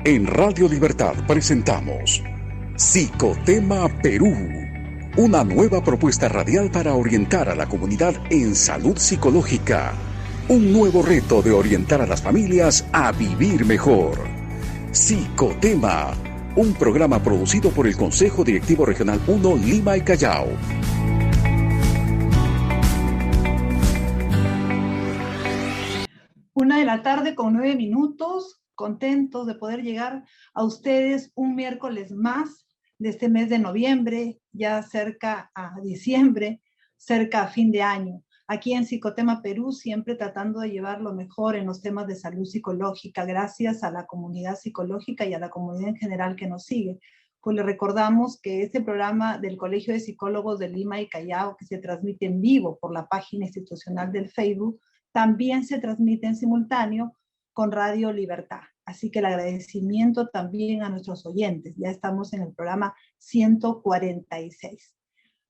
En Radio Libertad presentamos Psicotema Perú, una nueva propuesta radial para orientar a la comunidad en salud psicológica. Un nuevo reto de orientar a las familias a vivir mejor. Psicotema, un programa producido por el Consejo Directivo Regional 1 Lima y Callao. Una de la tarde con 9 minutos, contentos de poder llegar a ustedes un miércoles más de este mes de noviembre, ya cerca a diciembre, cerca a fin de año. Aquí en Psicotema Perú, siempre tratando de llevar lo mejor en los temas de salud psicológica, gracias a la comunidad psicológica y a la comunidad en general que nos sigue. Pues le recordamos que este programa del Colegio de Psicólogos de Lima y Callao, que se transmite en vivo por la página institucional del Facebook, también se transmite en simultáneo con Radio Libertad. Así que el agradecimiento también a nuestros oyentes. Ya estamos en el programa 146.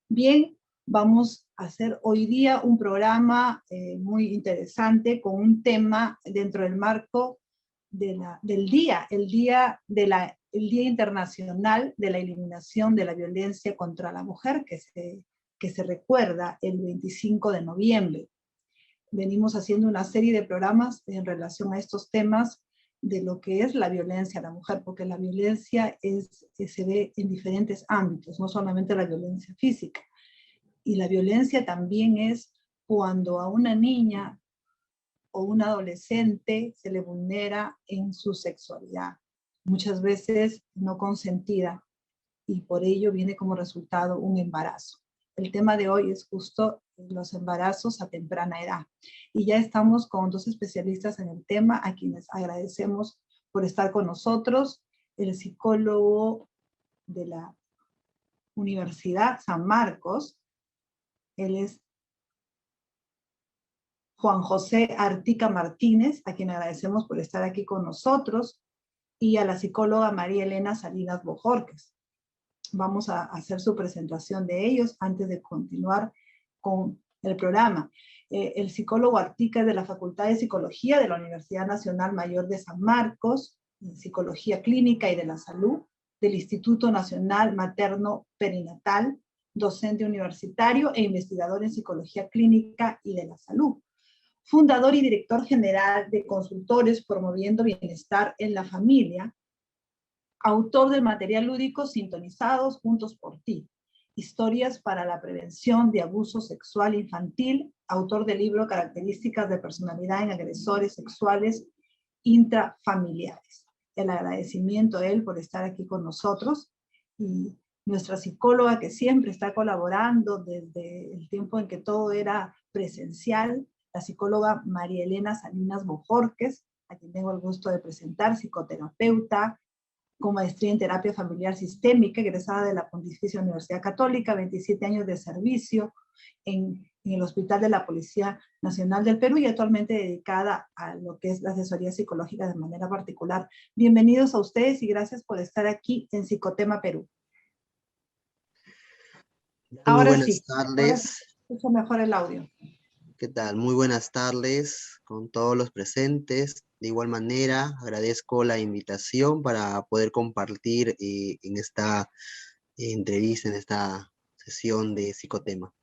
Bien, vamos a hacer hoy día un programa muy interesante con un tema dentro del marco del día, el Día Internacional de la Eliminación de la Violencia contra la Mujer, que se recuerda el 25 de noviembre. Venimos haciendo una serie de programas en relación a estos temas de lo que es la violencia a la mujer, porque la violencia se ve en diferentes ámbitos, no solamente la violencia física. Y la violencia también es cuando a una niña o un adolescente se le vulnera en su sexualidad, muchas veces no consentida, y por ello viene como resultado un embarazo. El tema de hoy es justo los embarazos a temprana edad. Y ya estamos con dos especialistas en el tema, a quienes agradecemos por estar con nosotros. El psicólogo de la Universidad San Marcos, él es Juan José Artica Martínez, a quien agradecemos por estar aquí con nosotros, y a la psicóloga María Elena Salinas Bojorquez. Vamos a hacer su presentación de ellos antes de continuar con el programa. El psicólogo Artica es de la Facultad de Psicología de la Universidad Nacional Mayor de San Marcos, en Psicología Clínica y de la Salud, del Instituto Nacional Materno Perinatal, docente universitario e investigador en Psicología Clínica y de la Salud. Fundador y director general de Consultores Promoviendo Bienestar en la Familia, autor del material lúdico Sintonizados Juntos por Ti, historias para la prevención de abuso sexual infantil, autor del libro Características de personalidad en agresores sexuales intrafamiliares. El agradecimiento a él por estar aquí con nosotros, y nuestra psicóloga que siempre está colaborando desde el tiempo en que todo era presencial, la psicóloga María Elena Salinas Bojorquez, a quien tengo el gusto de presentar, psicoterapeuta, con maestría en terapia familiar sistémica, egresada de la Pontificia Universidad Católica, 27 años de servicio en el Hospital de la Policía Nacional del Perú y actualmente dedicada a lo que es la asesoría psicológica de manera particular. Bienvenidos a ustedes y gracias por estar aquí en Psicotema Perú. Muy buenas tardes. Ahora sí, escucho mejor el audio. ¿Qué tal? Muy buenas tardes con todos los presentes. De igual manera, agradezco la invitación para poder compartir en esta entrevista, en esta sesión de Psicotema.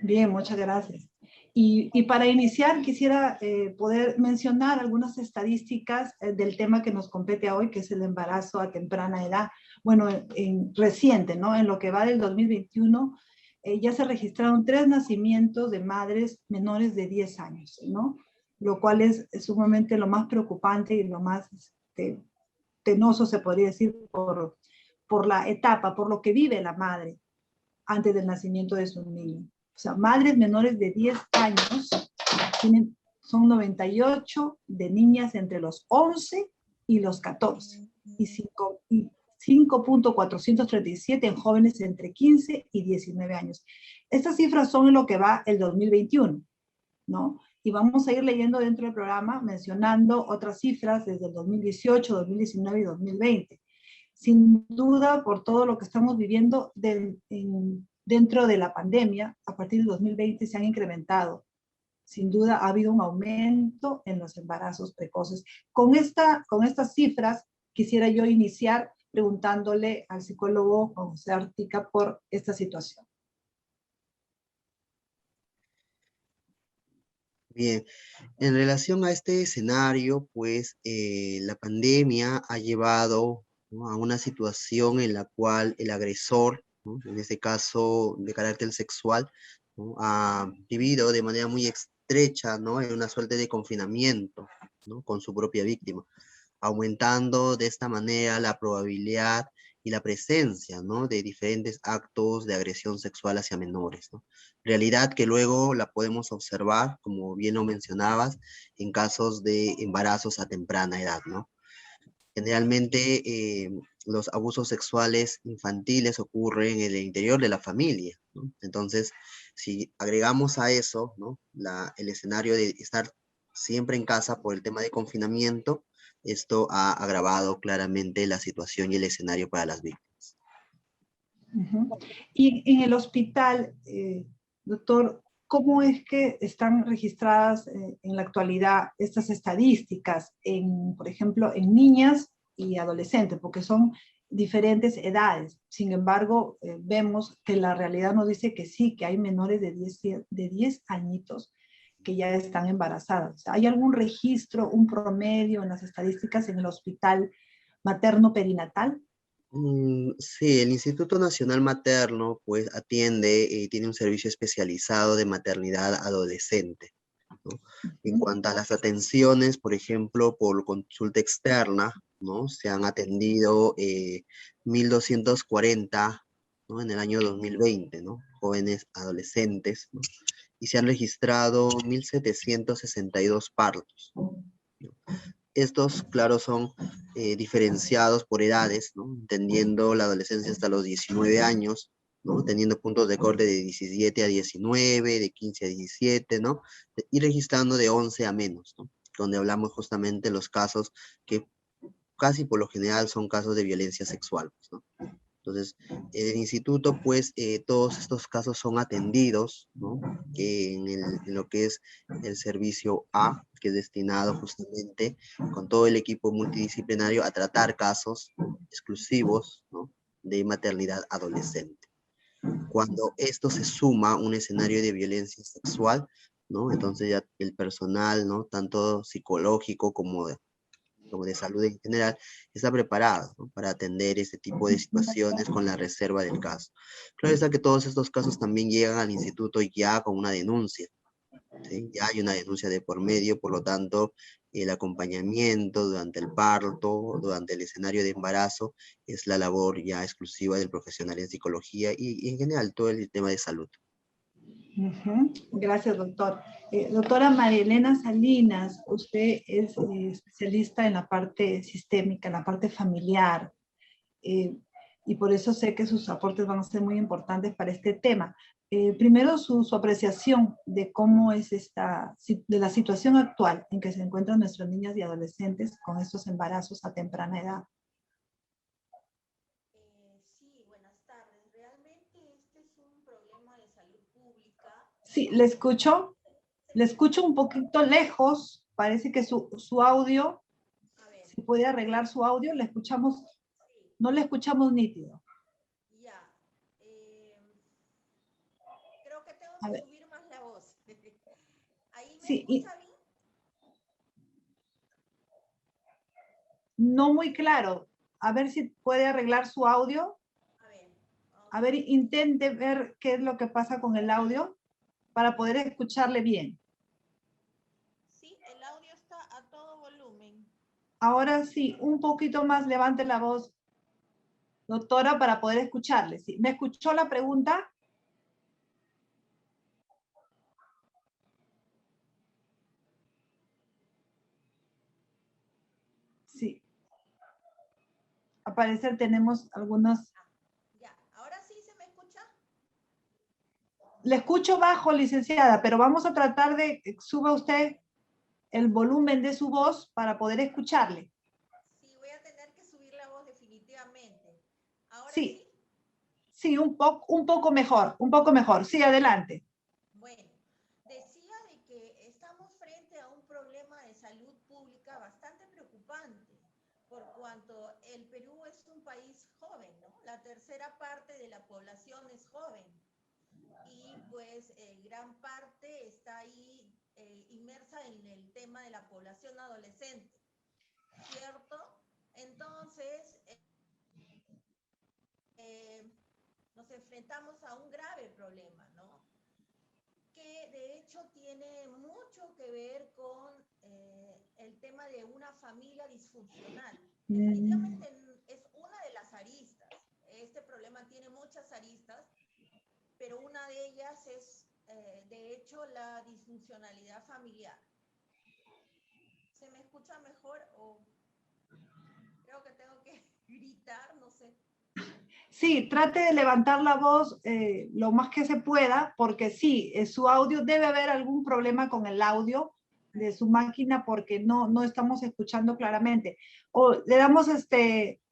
Bien, muchas gracias. Y para iniciar, quisiera poder mencionar algunas estadísticas del tema que nos compete hoy, que es el embarazo a temprana edad. Bueno, reciente, ¿no? En lo que va del 2021, ya se registraron 3 nacimientos de madres menores de 10 años, ¿no? Lo cual es sumamente lo más preocupante y lo más penoso, se podría decir, por la etapa, por lo que vive la madre antes del nacimiento de su niño. O sea, madres menores de 10 años son 98 de niñas entre los 11 y los 14 y 5.437 en jóvenes entre 15 y 19 años. Estas cifras son en lo que va el 2021, ¿no? Y vamos a ir leyendo dentro del programa, mencionando otras cifras desde el 2018, 2019 y 2020. Sin duda, por todo lo que estamos viviendo dentro de la pandemia, a partir del 2020 se han incrementado sin duda ha habido un aumento en los embarazos precoces. Con estas cifras quisiera yo iniciar preguntándole al psicólogo José Artica por esta situación. Bien, en relación a este escenario, pues la pandemia ha llevado, ¿no?, a una situación en la cual el agresor, ¿no?, en este caso de carácter sexual, ¿no?, ha vivido de manera muy estrecha, ¿no?, en una suerte de confinamiento, ¿no?, con su propia víctima, aumentando de esta manera la probabilidad y la presencia, ¿no?, de diferentes actos de agresión sexual hacia menores, ¿no? Realidad que luego la podemos observar, como bien lo mencionabas, en casos de embarazos a temprana edad, ¿no? Generalmente los abusos sexuales infantiles ocurren en el interior de la familia, ¿no? Entonces, si agregamos a eso, ¿no?, el escenario de estar siempre en casa por el tema de confinamiento, esto ha agravado claramente la situación y el escenario para las víctimas. Uh-huh. Y en el hospital, doctor, ¿cómo es que están registradas en la actualidad estas estadísticas, por ejemplo, en niñas y adolescentes? Porque son diferentes edades. Sin embargo, vemos que la realidad nos dice que sí, que hay menores de 10 añitos que ya están embarazadas. O sea, ¿hay algún registro, un promedio en las estadísticas en el hospital materno-perinatal? Sí, el Instituto Nacional Materno, pues, atiende, tiene un servicio especializado de maternidad adolescente, ¿no? En cuanto a las atenciones, por ejemplo, por consulta externa, ¿no?, se han atendido 1.240, ¿no?, en el año 2020, ¿no?, jóvenes adolescentes, ¿no?, y se han registrado 1.762 partos, ¿no? Estos, claro, son diferenciados por edades, ¿no?, entendiendo la adolescencia hasta los 19 años, ¿no?, teniendo puntos de corte de 17 a 19, de 15 a 17, ¿no?, y registrando de 11 a menos, ¿no?, donde hablamos justamente de los casos que casi por lo general son casos de violencia sexual, ¿no? Entonces, el instituto, pues, todos estos casos son atendidos, ¿no?, en lo que es el servicio A, que es destinado justamente con todo el equipo multidisciplinario a tratar casos exclusivos, ¿no?, de maternidad adolescente. Cuando esto se suma a un escenario de violencia sexual, ¿no?, entonces ya el personal, ¿no?, tanto psicológico como de salud en general, está preparado, ¿no?, para atender este tipo de situaciones con la reserva del caso. Claro está que todos estos casos también llegan al instituto ya con una denuncia, ¿sí? Ya hay una denuncia de por medio, por lo tanto, el acompañamiento durante el parto, durante el escenario de embarazo, es la labor ya exclusiva del profesional en psicología y en general todo el tema de salud. Uh-huh. Gracias, doctor. Doctora María Elena Salinas, usted es especialista en la parte sistémica, en la parte familiar, y por eso sé que sus aportes van a ser muy importantes para este tema. Primero, su apreciación de cómo es de la situación actual en que se encuentran nuestras niñas y adolescentes con estos embarazos a temprana edad. Sí, buenas tardes. Realmente este es un problema de salud pública. Sí, le escucho un poquito lejos, parece que su audio, A ver, si puede arreglar su audio, le escuchamos, sí, no le escuchamos nítido. ya. Creo que tengo A que ver, subir más la voz. ¿Ahí me sí, escucha bien? no muy claro. A ver si puede arreglar su audio. A ver, A ok. ver, intente ver qué es lo que pasa con el audio para poder escucharle bien. Sí, el audio está a todo volumen. Ahora sí, un poquito más levante la voz, doctora, para poder escucharle. ¿Sí? ¿Me escuchó la pregunta? Sí. Al parecer tenemos algunos. Ah, ya. ¿Ahora sí se me escucha? Le escucho bajo, licenciada, pero vamos a tratar de que suba usted el volumen de su voz para poder escucharle. Sí, voy a tener que subir la voz definitivamente. ¿Ahora sí? Sí, sí, un poco mejor, un poco mejor. Sí, adelante. Bueno, decía de que pública bastante preocupante, por cuanto el Perú es un país joven, ¿no? La tercera parte de la población es joven y pues gran parte está ahí inmersa en el tema de la población adolescente, ¿cierto? Entonces, nos enfrentamos a un grave problema, ¿no? Que de hecho tiene mucho que ver con el tema de una familia disfuncional. Definitivamente es una de las aristas. Este problema tiene muchas aristas, pero una de ellas es, de hecho, la disfuncionalidad familiar. ¿Se me escucha mejor o creo que tengo que gritar? No sé. Sí, trate de levantar la voz lo más que se pueda, porque sí, su audio, debe haber algún problema con el audio de su máquina porque no estamos escuchando claramente. O le damos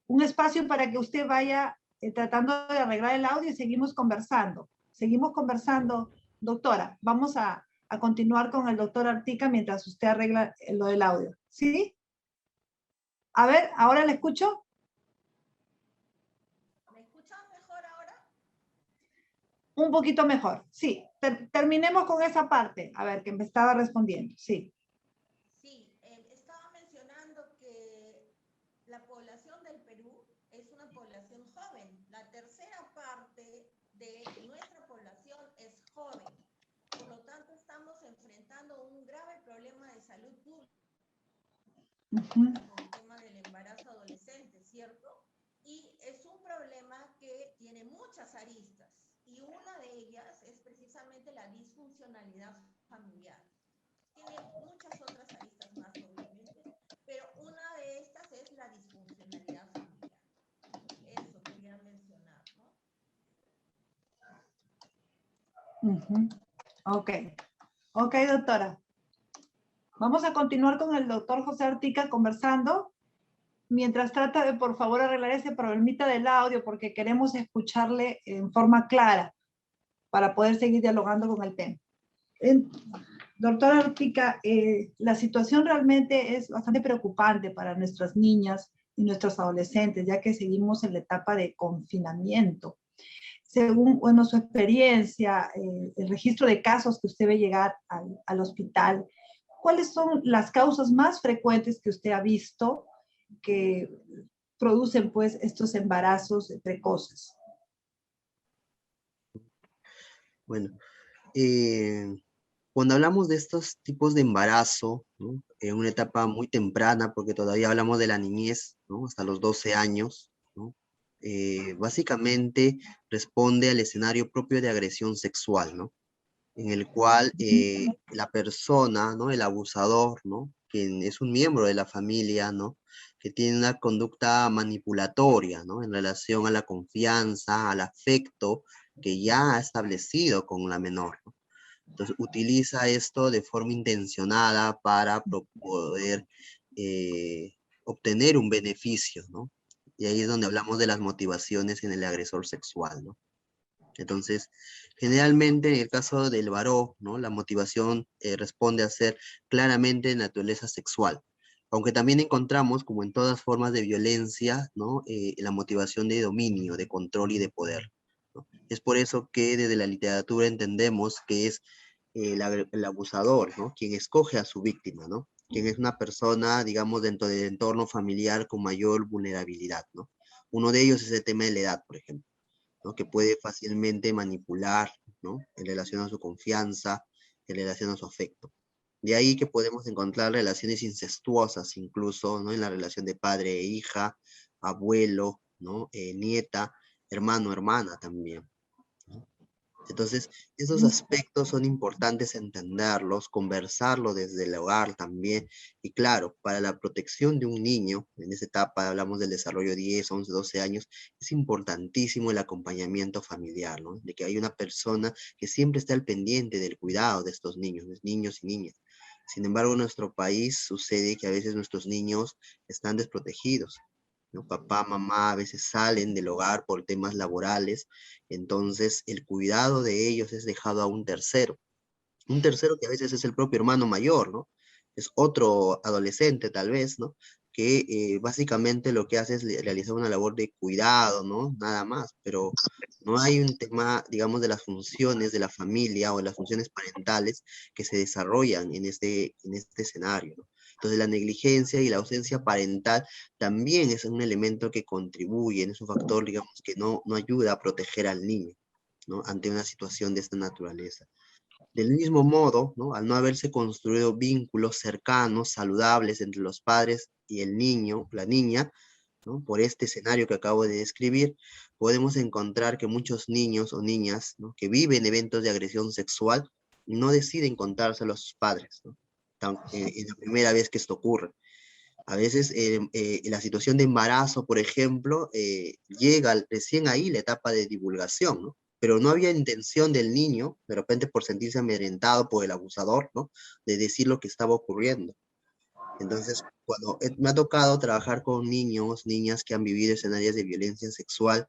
un espacio para que usted vaya tratando de arreglar el audio y seguimos conversando. Seguimos conversando, doctora. Vamos a continuar con el doctor Artica mientras usted arregla lo del audio. ¿Sí? A ver, ¿ahora le escucho? Un poquito mejor, sí. Terminemos con esa parte. A ver, que me estaba respondiendo, sí. Sí, estaba mencionando que la población del Perú es una población joven. La tercera parte de nuestra población es joven. Por lo tanto, estamos enfrentando un grave problema de salud pública con el tema del embarazo adolescente, ¿cierto? Y es un problema que tiene muchas aristas. Y una de ellas es precisamente la disfuncionalidad familiar. Tiene muchas otras aristas más, obviamente, pero una de estas es la disfuncionalidad familiar. Eso quería mencionar, ¿no? Ok, doctora. Vamos a continuar con el doctor José Artica conversando. Mientras trata de, por favor, arreglar ese problemita del audio, porque queremos escucharle en forma clara para poder seguir dialogando con el tema. Doctora Artica, la situación realmente es bastante preocupante para nuestras niñas y nuestros adolescentes, ya que seguimos en la etapa de confinamiento. Según, bueno, su experiencia, el registro de casos que usted ve llegar al hospital, ¿cuáles son las causas más frecuentes que usted ha visto que producen pues estos embarazos precoces? Bueno, cuando hablamos de estos tipos de embarazo, ¿no? En una etapa muy temprana, porque todavía hablamos de la niñez, ¿no? Hasta los 12 años, ¿no? Básicamente responde al escenario propio de agresión sexual, ¿no? En el cual la persona, ¿no? El abusador, ¿no? Quien es un miembro de la familia, ¿no? Que tiene una conducta manipulatoria, ¿no? En relación a la confianza, al afecto que ya ha establecido con la menor, ¿no? Entonces, utiliza esto de forma intencionada para poder obtener un beneficio, ¿no? Y ahí es donde hablamos de las motivaciones en el agresor sexual, ¿no? Entonces, generalmente en el caso del varón, ¿no? La motivación responde a ser claramente de naturaleza sexual. Aunque también encontramos, como en todas formas de violencia, ¿no? La motivación de dominio, de control y de poder, ¿no? Es por eso que desde la literatura entendemos que es el abusador, ¿no? Quien escoge a su víctima, ¿no? Quien es una persona, digamos, dentro del entorno familiar con mayor vulnerabilidad, ¿no? Uno de ellos es el tema de la edad, por ejemplo, ¿no? Que puede fácilmente manipular, ¿no? En relación a su confianza, en relación a su afecto. De ahí que podemos encontrar relaciones incestuosas, incluso, ¿no? En la relación de padre e hija, abuelo, ¿no? Nieta, hermano, hermana también, ¿no? Entonces, esos aspectos son importantes entenderlos, conversarlo desde el hogar también. Y claro, para la protección de un niño, en esa etapa hablamos del desarrollo de 10, 11, 12 años, es importantísimo el acompañamiento familiar, ¿no? De que hay una persona que siempre está al pendiente del cuidado de estos niños, de niños y niñas. Sin embargo, en nuestro país sucede que a veces nuestros niños están desprotegidos, ¿no? Papá, mamá a veces salen del hogar por temas laborales, entonces el cuidado de ellos es dejado a un tercero que a veces es el propio hermano mayor, ¿no? es otro adolescente tal vez, ¿no? Que básicamente lo que hace es realizar una labor de cuidado, ¿no? Nada más, pero no hay un tema, digamos, de las funciones de la familia o de las funciones parentales que se desarrollan en este escenario, ¿no? Entonces la negligencia y la ausencia parental también es un elemento que contribuye, es un factor, digamos, que no ayuda a proteger al niño, ¿no? Ante una situación de esta naturaleza. Del mismo modo, ¿no? Al no haberse construido vínculos cercanos, saludables entre los padres y el niño, la niña, ¿no? Por este escenario que acabo de describir, podemos encontrar que muchos niños o niñas, ¿no? Que viven eventos de agresión sexual no deciden contárselo a sus padres, ¿no? En la primera vez que esto ocurre. A veces en la situación de embarazo, por ejemplo, llega recién ahí la etapa de divulgación, ¿no? Pero no había intención del niño, de repente por sentirse amedrentado por el abusador, ¿no? De decir lo que estaba ocurriendo. Entonces, cuando me ha tocado trabajar con niños, niñas que han vivido escenarios de violencia sexual,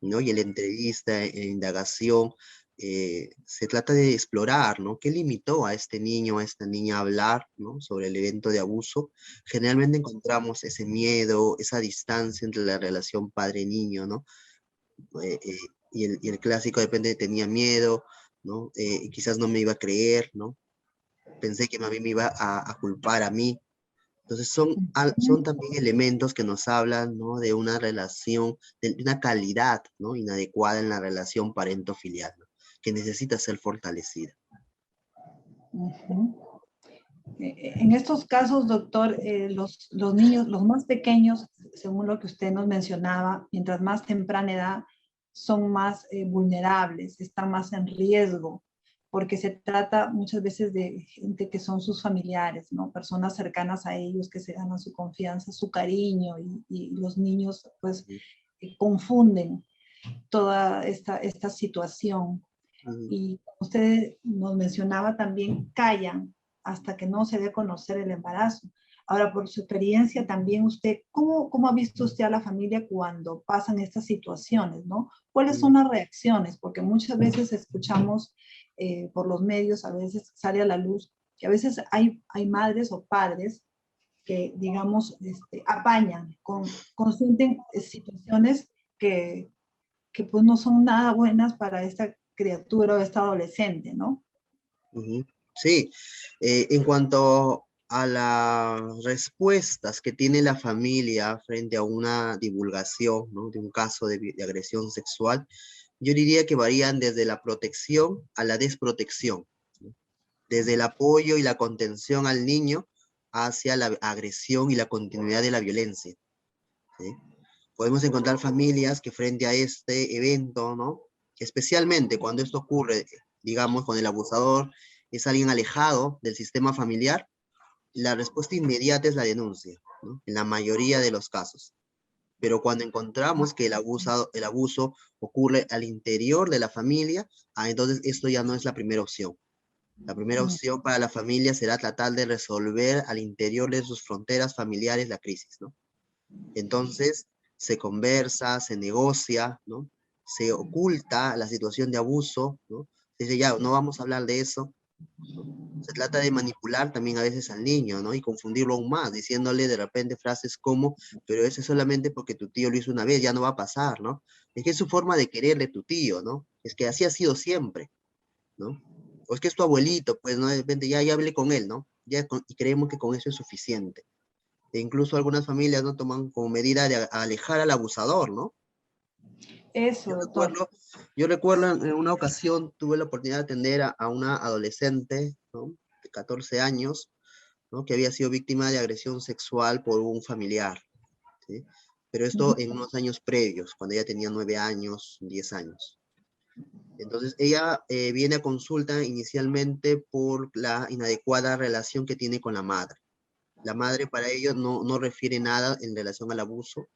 ¿no? Y en la entrevista, en la indagación, se trata de explorar, ¿no? ¿Qué limitó a este niño, a esta niña a hablar, ¿no? Sobre el evento de abuso? Generalmente encontramos ese miedo, esa distancia entre la relación padre-niño, ¿no? Eh, eh, y el clásico depende, tenía miedo, ¿no? Y quizás no me iba a creer, ¿no? Pensé que mí me iba a culpar a mí. Entonces son también elementos que nos hablan, ¿no? De una relación, de una calidad, ¿no? Inadecuada en la relación parento-filial, ¿no? Que necesita ser fortalecida. En estos casos, doctor, los niños, los más pequeños, según lo que usted nos mencionaba, mientras más temprana edad, son más vulnerables, están más en riesgo, porque se trata muchas veces de gente que son sus familiares, ¿no? Personas cercanas a ellos que se ganan su confianza, su cariño, y los niños, pues, confunden toda esta situación. Y como usted nos mencionaba también, callan hasta que no se dé a conocer el embarazo. Ahora, por su experiencia también usted, ¿cómo ha visto usted a la familia cuando pasan estas situaciones, ¿no? ¿Cuáles son las reacciones? Porque muchas veces escuchamos por los medios, a veces sale a la luz, que a veces hay madres o padres que, digamos, apañan, consienten situaciones que pues no son nada buenas para esta criatura o esta adolescente, ¿no? Sí, en cuanto a las respuestas que tiene la familia frente a una divulgación, ¿no? De un caso de agresión sexual, yo diría que varían desde la protección a la desprotección, ¿no? Desde el apoyo y la contención al niño hacia la agresión y la continuidad de la violencia, ¿sí? Podemos encontrar familias que frente a este evento, ¿no? Especialmente cuando esto ocurre, digamos, con el abusador, es alguien alejado del sistema familiar, la respuesta inmediata es la denuncia, ¿no? En la mayoría de los casos. Pero cuando encontramos que el abuso ocurre al interior de la familia, entonces esto ya no es la primera opción. La primera opción para la familia será tratar de resolver al interior de sus fronteras familiares la crisis, ¿no? Entonces, se conversa, se negocia, ¿no? Se oculta la situación de abuso, ¿no? Se dice, ya, no vamos a hablar de eso, ¿no? Se trata de manipular también a veces al niño, ¿no? Y confundirlo aún más, diciéndole de repente frases como, pero eso es solamente porque tu tío lo hizo una vez, ya no va a pasar, ¿no? Es que es su forma de querer de tu tío, ¿no? Es que así ha sido siempre, ¿no? O es que es tu abuelito, pues, ¿no? De repente ya hablé con él, ¿no? Y creemos que con eso es suficiente. E incluso algunas familias no toman como medida de alejar al abusador, ¿no? Eso, Yo doctor. recuerdo, yo recuerdo en una ocasión tuve la oportunidad de atender a una adolescente, ¿no? De 14 años, ¿no? Que había sido víctima de agresión sexual por un familiar, ¿sí? Pero esto en unos años previos, cuando ella tenía 9 años, 10 años. Entonces, ella viene a consulta inicialmente por la inadecuada relación que tiene con la madre. La madre para ello no refiere nada en relación al abuso.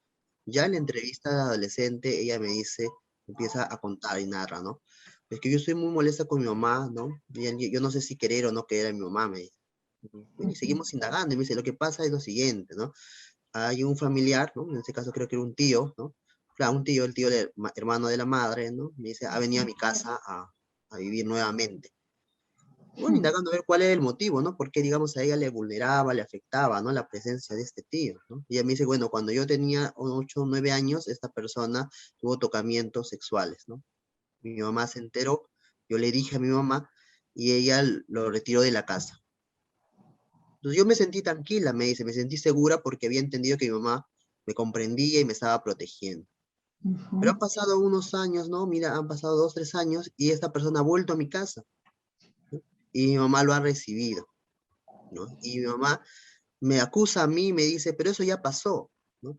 Ya en la entrevista de adolescente, ella me dice, empieza a contar y narra, ¿no? Es que yo estoy muy molesta con mi mamá, ¿no? Yo no sé si querer o no querer a mi mamá, me dice. Bueno, y seguimos indagando, y me dice, lo que pasa es lo siguiente, ¿no? Hay un familiar, ¿no? En este caso creo que era un tío, ¿no? Claro, un tío, el tío hermano de la madre, ¿no? Me dice, ha venido a mi casa a vivir nuevamente. bueno, indagando a ver cuál era el motivo, ¿no? Porque, digamos, a ella le vulneraba, le afectaba, ¿no? La presencia de este tío, ¿no? Y ella me dice, bueno, cuando yo tenía 8 o 9 años, esta persona tuvo tocamientos sexuales, ¿no? Mi mamá se enteró, yo le dije a mi mamá y ella lo retiró de la casa. Entonces yo me sentí tranquila, me dice, me sentí segura porque había entendido que mi mamá me comprendía y me estaba protegiendo. Pero han pasado unos años, ¿no? Mira, han pasado 2, 3 años y esta persona ha vuelto a mi casa, ¿no? Y mi mamá lo ha recibido, ¿no? Y mi mamá me acusa a mí y me dice, pero eso ya pasó, ¿no?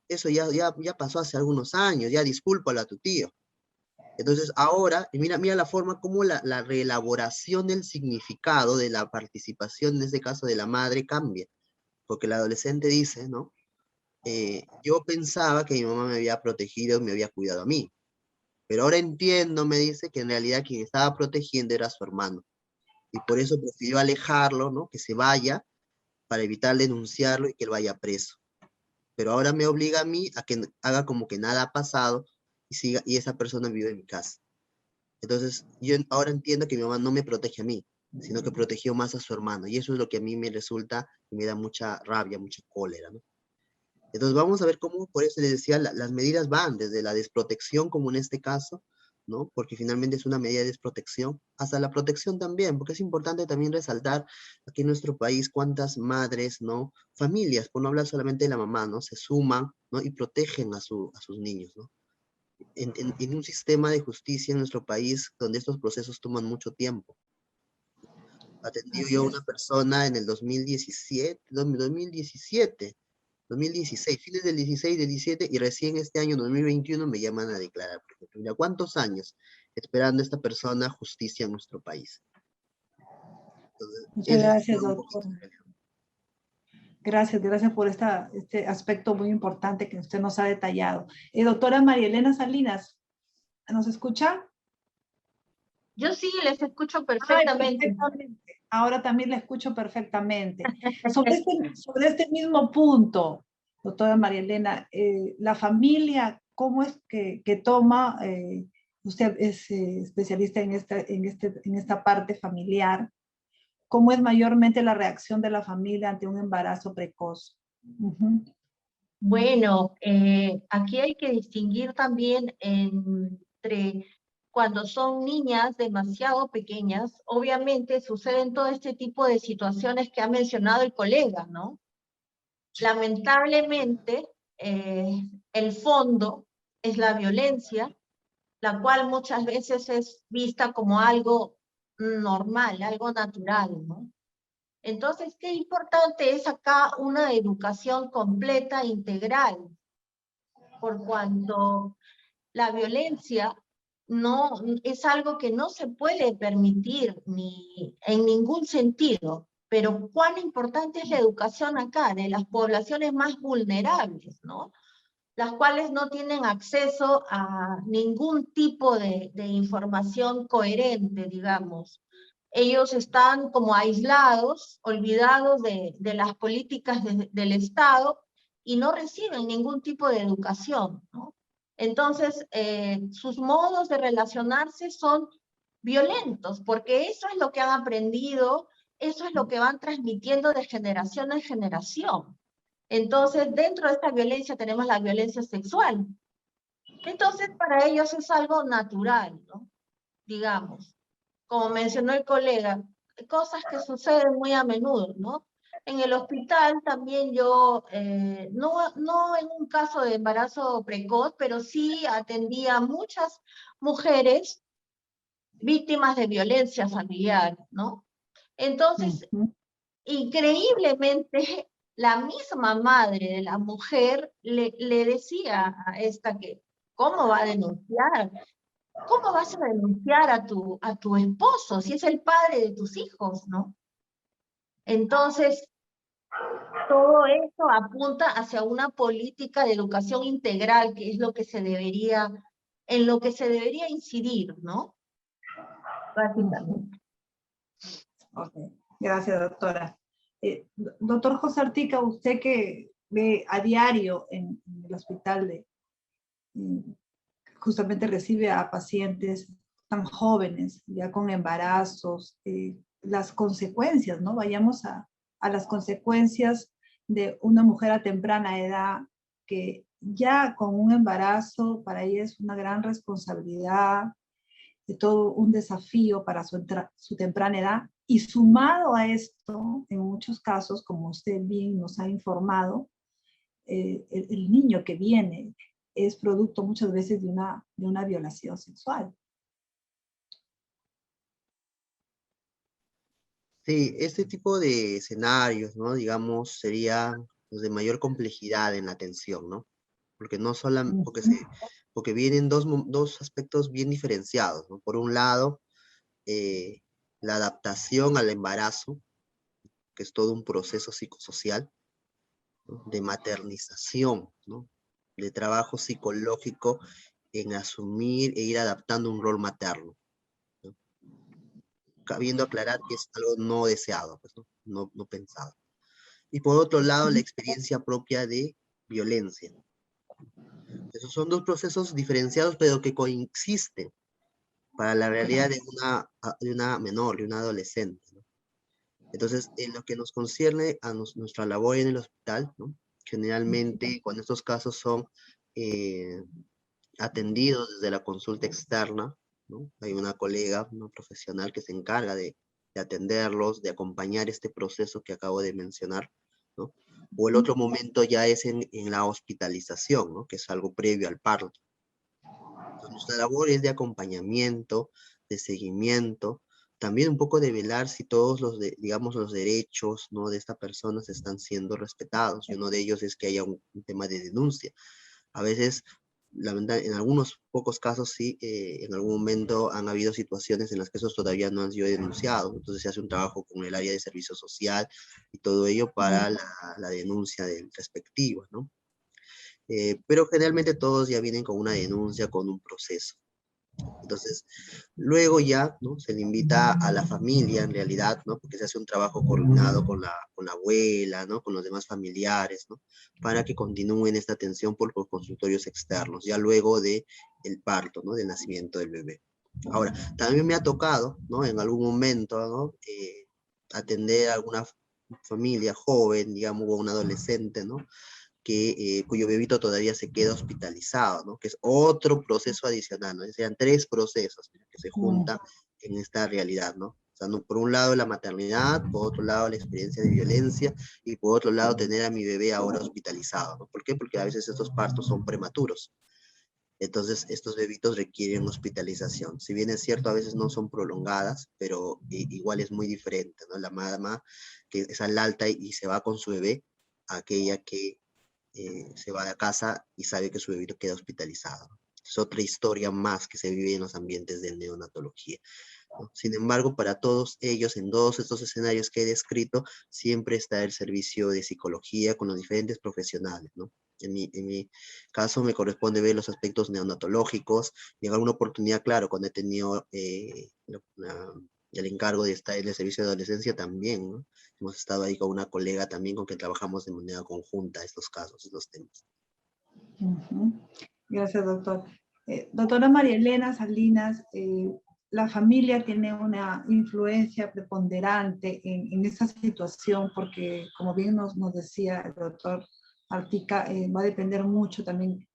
Eso ya pasó hace algunos años, ya discúlpalo a tu tío. Entonces ahora, y mira la forma como la reelaboración del significado de la participación, en este caso de la madre, cambia. Porque el adolescente dice, ¿no? Yo pensaba que mi mamá me había protegido y me había cuidado a mí. Pero ahora entiendo, me dice, que en realidad quien estaba protegiendo era su hermano. Y por eso prefirió alejarlo, ¿no? Que se vaya para evitar denunciarlo y que él vaya preso. Pero ahora me obliga a mí a que haga como que nada ha pasado y esa persona vive en mi casa. Entonces, yo ahora entiendo que mi mamá no me protege a mí, sino que protegió más a su hermano. Y eso es lo que a mí me resulta y me da mucha rabia, mucha cólera, ¿no? Entonces, vamos a ver cómo, por eso les decía, las medidas van desde la desprotección, como en este caso, ¿no? Porque finalmente es una medida de desprotección, hasta la protección también, porque es importante también resaltar aquí en nuestro país cuántas madres, ¿no? Familias, por no hablar solamente de la mamá, ¿no? Se suman, ¿no? Y protegen a sus niños, ¿no? En un sistema de justicia en nuestro país donde estos procesos toman mucho tiempo. Atendió Así yo a es. una persona en el 2016, fines del 16, del 17, y recién este año, 2021, me llaman a declarar. Porque, mira, ¿cuántos años esperando esta persona justicia en nuestro país? Entonces, Muchas ese es gracias, un doctor. poquito. Gracias, gracias por este aspecto muy importante que usted nos ha detallado. Doctora María Elena Salinas, ¿nos escucha? Yo sí les escucho Ay, perfectamente. perfectamente. Ahora también la escucho perfectamente. Sobre este mismo punto, doctora María Elena, la familia, ¿cómo es que toma, usted es especialista en esta parte familiar, ¿cómo es mayormente la reacción de la familia ante un embarazo precoz? Bueno, aquí hay que distinguir también entre cuando son niñas demasiado pequeñas, obviamente suceden todo este tipo de situaciones que ha mencionado el colega, ¿no? Lamentablemente, el fondo es la violencia, la cual muchas veces es vista como algo normal, algo natural, ¿no? Entonces, qué importante es acá una educación completa, integral, por cuanto la violencia no es algo que no se puede permitir ni en ningún sentido. Pero cuán importante es la educación acá, de las poblaciones más vulnerables, ¿no? Las cuales no tienen acceso a ningún tipo de información coherente, digamos. Ellos están como aislados, olvidados de las políticas del Estado y no reciben ningún tipo de educación, ¿no? Entonces, sus modos de relacionarse son violentos, porque eso es lo que han aprendido, eso es lo que van transmitiendo de generación en generación. Entonces, dentro de esta violencia tenemos la violencia sexual. Entonces, para ellos es algo natural, ¿no? Digamos, como mencionó el colega, cosas que suceden muy a menudo, ¿no? En el hospital también yo, no en un caso de embarazo precoz, pero sí atendía a muchas mujeres víctimas de violencia familiar, ¿no? Entonces, increíblemente, la misma madre de la mujer le decía a esta que, ¿cómo va a denunciar? ¿Cómo vas a denunciar a tu esposo si es el padre de tus hijos, no? Entonces, todo esto apunta hacia una política de educación integral, que es lo que se debería, en lo que se debería incidir, ¿no? Básicamente. Okay. Gracias, doctora. Doctor José Artica, usted que ve a diario en el hospital justamente recibe a pacientes tan jóvenes, ya con embarazos, las consecuencias, ¿no? Vayamos a las consecuencias de una mujer a temprana edad que ya con un embarazo para ella es una gran responsabilidad, de todo un desafío para su temprana edad, y sumado a esto, en muchos casos, como usted bien nos ha informado, el niño que viene es producto muchas veces de una violación sexual. Sí, este tipo de escenarios, ¿no? Digamos, serían los de mayor complejidad en la atención, ¿no? Porque no solamente, porque vienen dos aspectos bien diferenciados, ¿no? Por un lado, eh, la adaptación al embarazo, que es todo un proceso psicosocial, ¿no? De maternización, ¿no? De trabajo psicológico en asumir e ir adaptando un rol materno, ¿no? Cabiendo aclarar que es algo no deseado, pues, ¿no? No pensado. Y por otro lado, la experiencia propia de violencia. Esos son dos procesos diferenciados, pero que coexisten para la realidad de una menor, de una adolescente, ¿no? Entonces, en lo que nos concierne a nuestra labor en el hospital, ¿no? Generalmente, cuando estos casos son atendidos desde la consulta externa, ¿no? Hay una colega, una profesional que se encarga de atenderlos, de acompañar este proceso que acabo de mencionar, ¿no? O el otro momento ya es en la hospitalización, ¿no? Que es algo previo al parto. Entonces, nuestra labor es de acompañamiento, de seguimiento, también un poco de velar si todos digamos, los derechos, ¿no? De esta persona se están siendo respetados. Y uno de ellos es que haya un tema de denuncia. A veces, en algunos pocos casos sí, en algún momento han habido situaciones en las que esos todavía no han sido denunciados. Entonces se hace un trabajo con el área de servicio social y todo ello para la denuncia del respectivo, ¿no? Pero generalmente todos ya vienen con una denuncia, con un proceso. Entonces, luego ya, ¿no? Se le invita a la familia, en realidad, ¿no? Porque se hace un trabajo coordinado con la abuela, ¿no? Con los demás familiares, ¿no? Para que continúen esta atención por los consultorios externos, ya luego de el parto, ¿no? Del nacimiento del bebé. Ahora, también me ha tocado, ¿no? En algún momento, ¿no? Atender a alguna familia joven, digamos, o un adolescente, ¿no? Cuyo bebito todavía se queda hospitalizado, ¿no? Que es otro proceso adicional, ¿no? Serían tres procesos que se juntan en esta realidad, ¿no? O sea, por un lado la maternidad, por otro lado la experiencia de violencia y por otro lado tener a mi bebé ahora hospitalizado, ¿no? ¿Por qué? Porque a veces estos partos son prematuros. Entonces, estos bebitos requieren hospitalización. Si bien es cierto, a veces no son prolongadas, pero igual es muy diferente, ¿no? La mamá que es al alta y se va con su bebé, aquella que se va de casa y sabe que su bebé queda hospitalizado. Es otra historia más que se vive en los ambientes de neonatología, ¿no? Sin embargo, para todos ellos, en todos estos escenarios que he descrito, siempre está el servicio de psicología con los diferentes profesionales, ¿no? En mi caso me corresponde ver los aspectos neonatológicos y en alguna oportunidad, claro, cuando he tenido el encargo de estar en el servicio de adolescencia también, ¿no? Hemos estado ahí con una colega también con quien trabajamos de manera conjunta estos casos, estos temas. Gracias, doctor. Doctora María Elena Salinas, la familia tiene una influencia preponderante en esta situación porque, como bien nos decía el doctor Artica, va a depender mucho también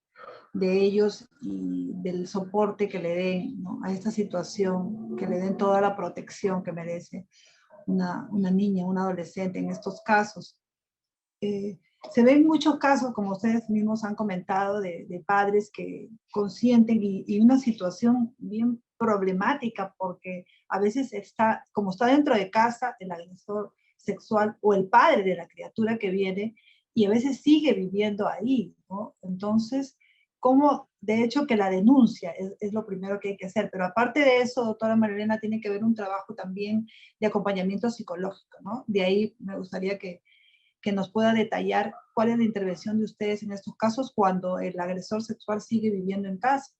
de ellos y del soporte que le den, ¿no? A esta situación, que le den toda la protección que merece una niña, un adolescente en estos casos. Se ven muchos casos, como ustedes mismos han comentado, de padres que consienten y una situación bien problemática porque a veces como está dentro de casa el agresor sexual o el padre de la criatura que viene y a veces sigue viviendo ahí, ¿no? Entonces, como de hecho que la denuncia es lo primero que hay que hacer, pero aparte de eso, doctora Marilena, tiene que haber un trabajo también de acompañamiento psicológico, ¿no? De ahí me gustaría que nos pueda detallar cuál es la intervención de ustedes en estos casos cuando el agresor sexual sigue viviendo en casa.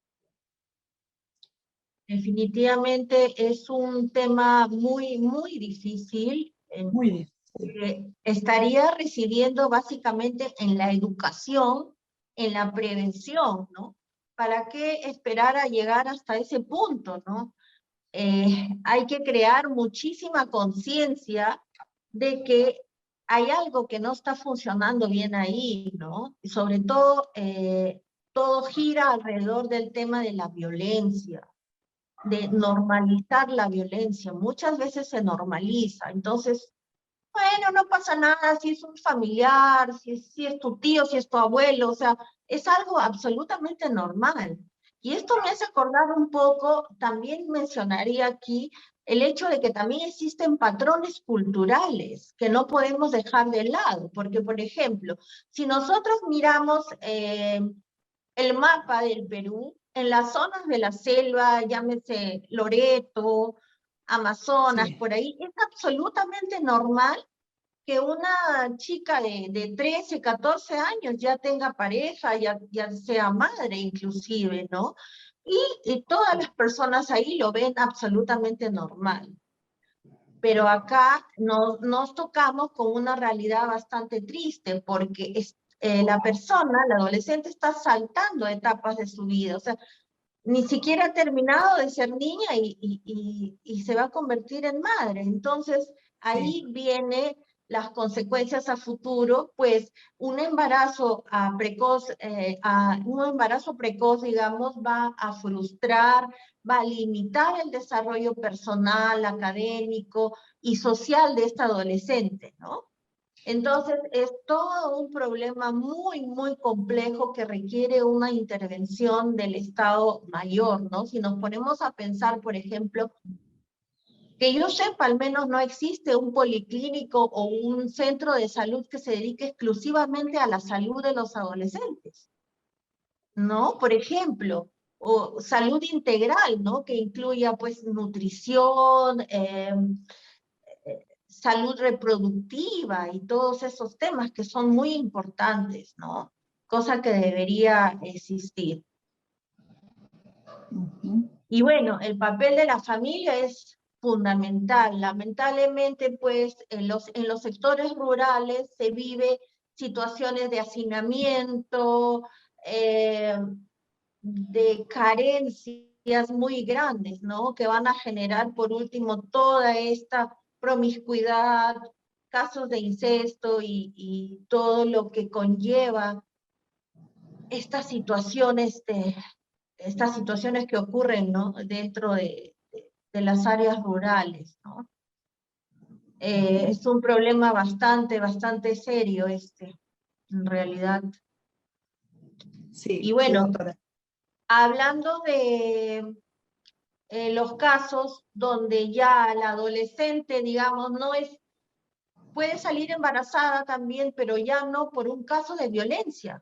Definitivamente es un tema muy, muy difícil. Muy difícil. Estaría residiendo básicamente en la educación, en la prevención, ¿no? ¿Para qué esperar a llegar hasta ese punto, no? hay que crear muchísima conciencia de que hay algo que no está funcionando bien ahí, ¿no? Y sobre todo, todo gira alrededor del tema de la violencia, de normalizar la violencia. Muchas veces se normaliza, entonces, bueno, no pasa nada si es un familiar, si es tu tío, si es tu abuelo, o sea, es algo absolutamente normal. Y esto me hace acordar un poco, también mencionaría aquí, el hecho de que también existen patrones culturales que no podemos dejar de lado, porque, por ejemplo, si nosotros miramos el mapa del Perú, en las zonas de la selva, llámese Loreto, Amazonas, Sí, por ahí, es absolutamente normal que una chica de 13, 14 años ya tenga pareja, ya sea madre inclusive, ¿no? Y todas las personas ahí lo ven absolutamente normal. Pero acá nos tocamos con una realidad bastante triste, porque la persona, la adolescente, está saltando etapas de su vida, o sea, ni siquiera ha terminado de ser niña y se va a convertir en madre. Entonces, ahí sí. vienen las consecuencias a futuro, pues un embarazo un embarazo precoz, digamos, va a frustrar, va a limitar el desarrollo personal, académico y social de esta adolescente, ¿no? Entonces, es todo un problema muy, muy complejo que requiere una intervención del Estado mayor, ¿no? Si nos ponemos a pensar, por ejemplo, que yo sepa, al menos no existe un policlínico o un centro de salud que se dedique exclusivamente a la salud de los adolescentes, ¿no? Por ejemplo, o salud integral, ¿no? Que incluya, pues, nutrición, salud reproductiva y todos esos temas que son muy importantes, ¿no? Cosa que debería existir. Ujú. Y bueno, el papel de la familia es fundamental. Lamentablemente, pues, en los sectores rurales se vive situaciones de hacinamiento, de carencias muy grandes, ¿no? Que van a generar, por último, toda esta promiscuidad, casos de incesto y todo lo que conlleva estas situaciones que ocurren, ¿no? Dentro de las áreas rurales, ¿no? Es un problema bastante, bastante serio en realidad. Y Sí, sí, bueno, doctora. hablando de los casos donde ya la adolescente, digamos, puede salir embarazada también, pero ya no por un caso de violencia,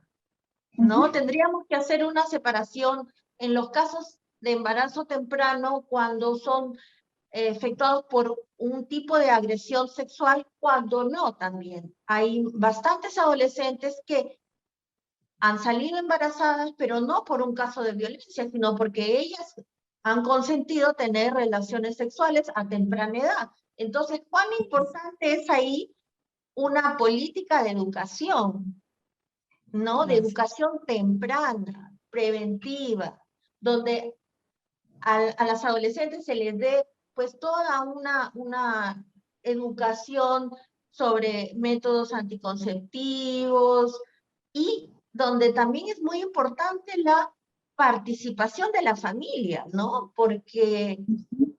¿no? Ujú. Tendríamos que hacer una separación en los casos de embarazo temprano cuando son efectuados por un tipo de agresión sexual, cuando no también. Hay bastantes adolescentes que han salido embarazadas, pero no por un caso de violencia, sino porque ellas han consentido tener relaciones sexuales a temprana edad. Entonces, ¿cuán importante es ahí una política de educación, ¿no? De Gracias. educación temprana, preventiva, donde a las adolescentes se les dé pues toda una educación sobre métodos anticonceptivos y donde también es muy importante la participación de la familia, ¿no? Porque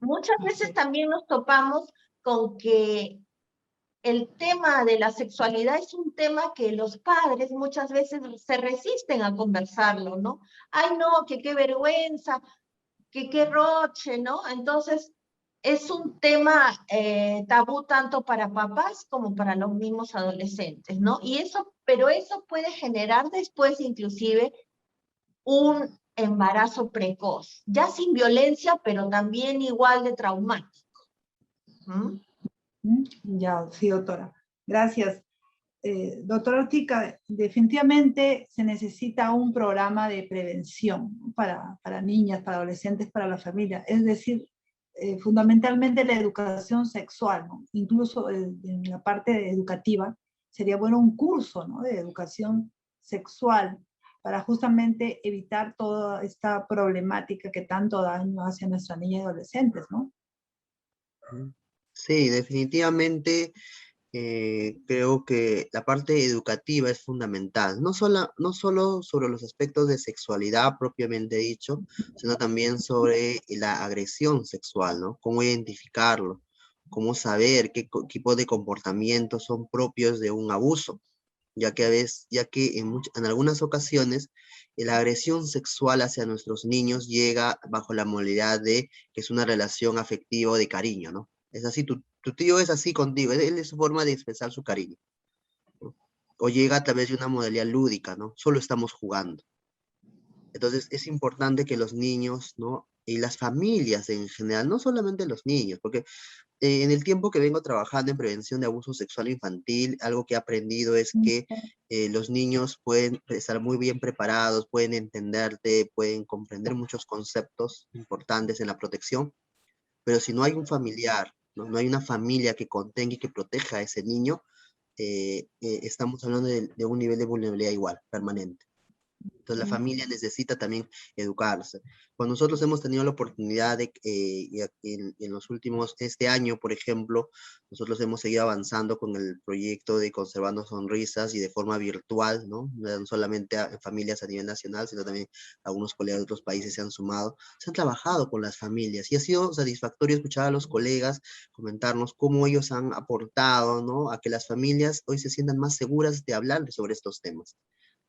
muchas veces Sí. también nos topamos con que el tema de la sexualidad es un tema que los padres muchas veces se resisten a conversarlo, ¿no? Ay, no, que qué vergüenza, que qué roche, ¿no? Entonces, es un tema tabú tanto para papás como para los mismos adolescentes, ¿no? Pero eso puede generar después inclusive un embarazo precoz, ya sin violencia, pero también igual de traumático. ¿Mm? Ya, sí, doctora. Gracias. Doctora Ortica, definitivamente se necesita un programa de prevención, ¿no? Para niñas, para adolescentes, para la familia. Es decir, fundamentalmente la educación sexual, ¿no? Incluso en la parte educativa, sería bueno un curso, ¿no? De educación sexual para justamente evitar toda esta problemática que tanto daño hace a nuestras niñas y adolescentes, ¿no? Sí, definitivamente creo que la parte educativa es fundamental, no solo sobre los aspectos de sexualidad propiamente dicho, sino también sobre la agresión sexual, ¿no? Cómo identificarlo, cómo saber qué tipo de comportamientos son propios de un abuso, ya que en algunas ocasiones la agresión sexual hacia nuestros niños llega bajo la modalidad de que es una relación afectiva o de cariño, ¿no? Es así, tu tío es así contigo, él es su forma de expresar su cariño, ¿no? O llega a través de una modalidad lúdica, ¿no? Solo estamos jugando. Entonces es importante que los niños, ¿no? Y las familias en general, no solamente los niños, porque en el tiempo que vengo trabajando en prevención de abuso sexual infantil, algo que he aprendido es que los niños pueden estar muy bien preparados, pueden entenderte, pueden comprender muchos conceptos importantes en la protección, pero si no hay un familiar, no hay una familia que contenga y que proteja a ese niño, estamos hablando de un nivel de vulnerabilidad igual, permanente. Entonces la familia necesita también educarse. Cuando nosotros hemos tenido la oportunidad de, en los últimos, este año, por ejemplo, nosotros hemos seguido avanzando con el proyecto de Conservando Sonrisas y de forma virtual, ¿no? No solamente en familias a nivel nacional, sino también algunos colegas de otros países se han sumado, se han trabajado con las familias y ha sido satisfactorio escuchar a los colegas comentarnos cómo ellos han aportado, ¿no? A que las familias hoy se sientan más seguras de hablar sobre estos temas,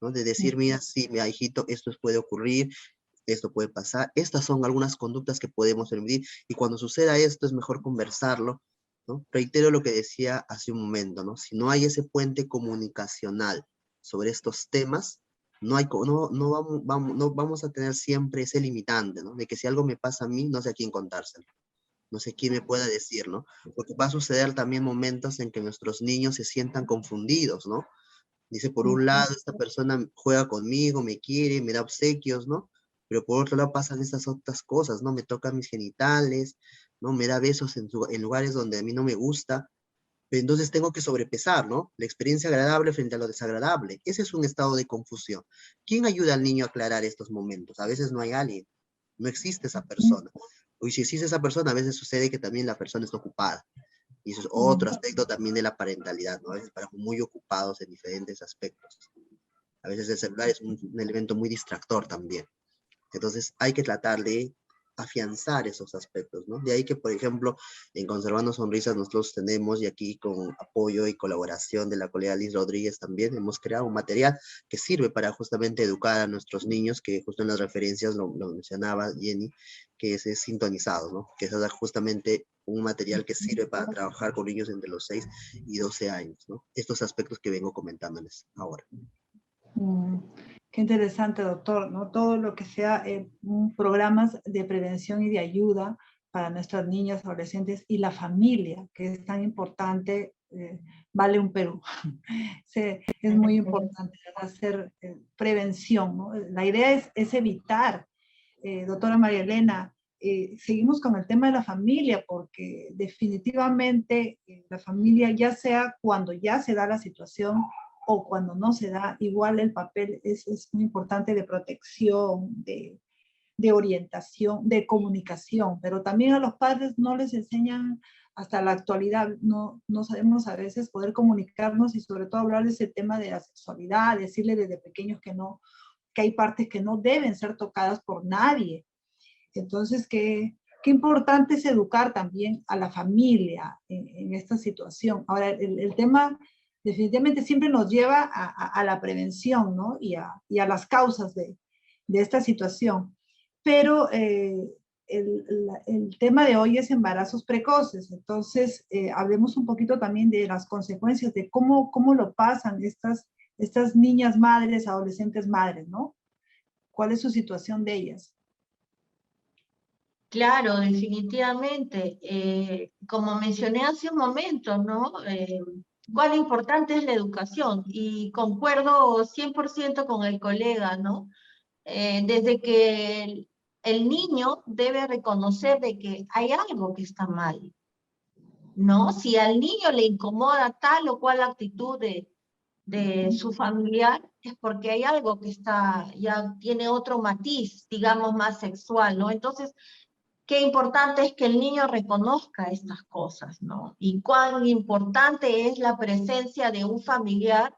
¿no? De decir, mira, sí, mira, hijito, esto puede ocurrir, esto puede pasar, estas son algunas conductas que podemos permitir, y cuando suceda esto es mejor conversarlo, ¿no? Reitero lo que decía hace un momento, ¿no? Si no hay ese puente comunicacional sobre estos temas, no vamos a tener siempre ese limitante, ¿no? De que si algo me pasa a mí, no sé a quién contárselo, no sé quién me pueda decir, ¿no? Porque va a suceder también momentos en que nuestros niños se sientan confundidos, ¿no? Dice, por un lado, esta persona juega conmigo, me quiere, me da obsequios, ¿no? Pero por otro lado pasan estas otras cosas, ¿no? Me toca mis genitales, ¿no? Me da besos en lugares donde a mí no me gusta. Entonces tengo que sobrepesar, ¿no? La experiencia agradable frente a lo desagradable. Ese es un estado de confusión. ¿Quién ayuda al niño a aclarar estos momentos? A veces no hay alguien, no existe esa persona. O si existe esa persona, a veces sucede que también la persona está ocupada. Y eso es otro aspecto también de la parentalidad, ¿no? A veces paramos muy ocupados en diferentes aspectos. A veces el celular es un elemento muy distractor también. Entonces hay que tratar de afianzar esos aspectos, ¿no? De ahí que, por ejemplo, en Conservando Sonrisas nosotros tenemos, y aquí con apoyo y colaboración de la colega Liz Rodríguez también, hemos creado un material que sirve para justamente educar a nuestros niños, que justo en las referencias lo mencionaba Jenny, que es sintonizado, ¿no? Que es justamente un material que sirve para trabajar con niños entre los 6 y 12 años, ¿no? Estos aspectos que vengo comentándoles ahora. Qué interesante, doctor, ¿no? Todo lo que sea programas de prevención y de ayuda para nuestras niñas, adolescentes y la familia, que es tan importante, vale un Perú. Sí, es muy importante hacer prevención, ¿no? La idea es evitar, doctora María Elena, seguimos con el tema de la familia, porque definitivamente la familia, ya sea cuando ya se da la situación o cuando no se da, igual el papel es muy importante de protección, de orientación, de comunicación, pero también a los padres no les enseñan hasta la actualidad, no sabemos a veces poder comunicarnos y sobre todo hablar de ese tema de la sexualidad, decirle desde pequeños que hay partes que no deben ser tocadas por nadie. Entonces, qué importante es educar también a la familia en esta situación. Ahora, el tema definitivamente siempre nos lleva a la prevención, ¿no? Y a las causas de esta situación. Pero el tema de hoy es embarazos precoces. Entonces, hablemos un poquito también de las consecuencias, de cómo lo pasan estas niñas madres, adolescentes madres, ¿no? ¿Cuál es su situación de ellas? Claro, definitivamente. Como mencioné hace un momento, ¿no? Cuán importante es la educación, y concuerdo 100% con el colega, ¿no? Desde que el niño debe reconocer de que hay algo que está mal, ¿no? Si al niño le incomoda tal o cual actitud de de su familiar, es porque hay algo que ya tiene otro matiz, digamos, más sexual, ¿no? Entonces, qué importante es que el niño reconozca estas cosas, ¿no? Y cuán importante es la presencia de un familiar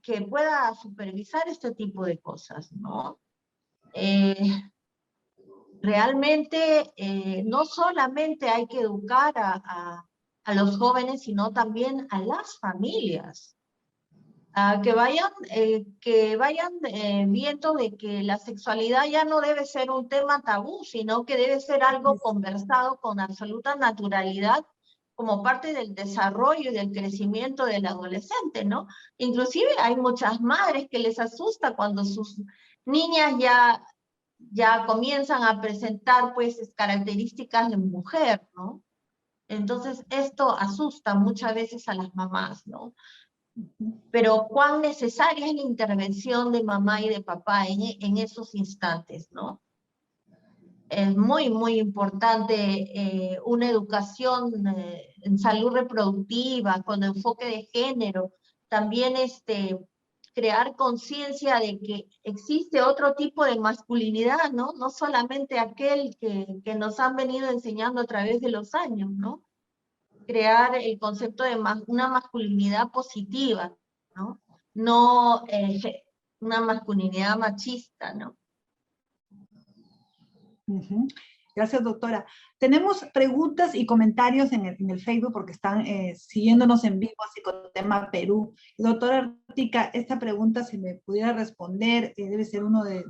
que pueda supervisar este tipo de cosas, ¿no? Realmente no solamente hay que educar a los jóvenes, sino también a las familias, que vayan viendo de que la sexualidad ya no debe ser un tema tabú, sino que debe ser algo conversado con absoluta naturalidad como parte del desarrollo y del crecimiento del adolescente, ¿no? Inclusive hay muchas madres que les asusta cuando sus niñas ya comienzan a presentar pues características de mujer, ¿no? Entonces esto asusta muchas veces a las mamás, ¿no? Pero cuán necesaria es la intervención de mamá y de papá en esos instantes, ¿no? Es muy, muy importante una educación en salud reproductiva, con enfoque de género, también crear conciencia de que existe otro tipo de masculinidad, ¿no? No solamente aquel que nos han venido enseñando a través de los años, ¿no? Crear el concepto de una masculinidad positiva, ¿no? No una masculinidad machista, ¿no? Gracias, doctora. Tenemos preguntas y comentarios en el Facebook porque están siguiéndonos en vivo a Psicotema Perú. Doctora Artica, esta pregunta, si me pudiera responder, debe ser uno de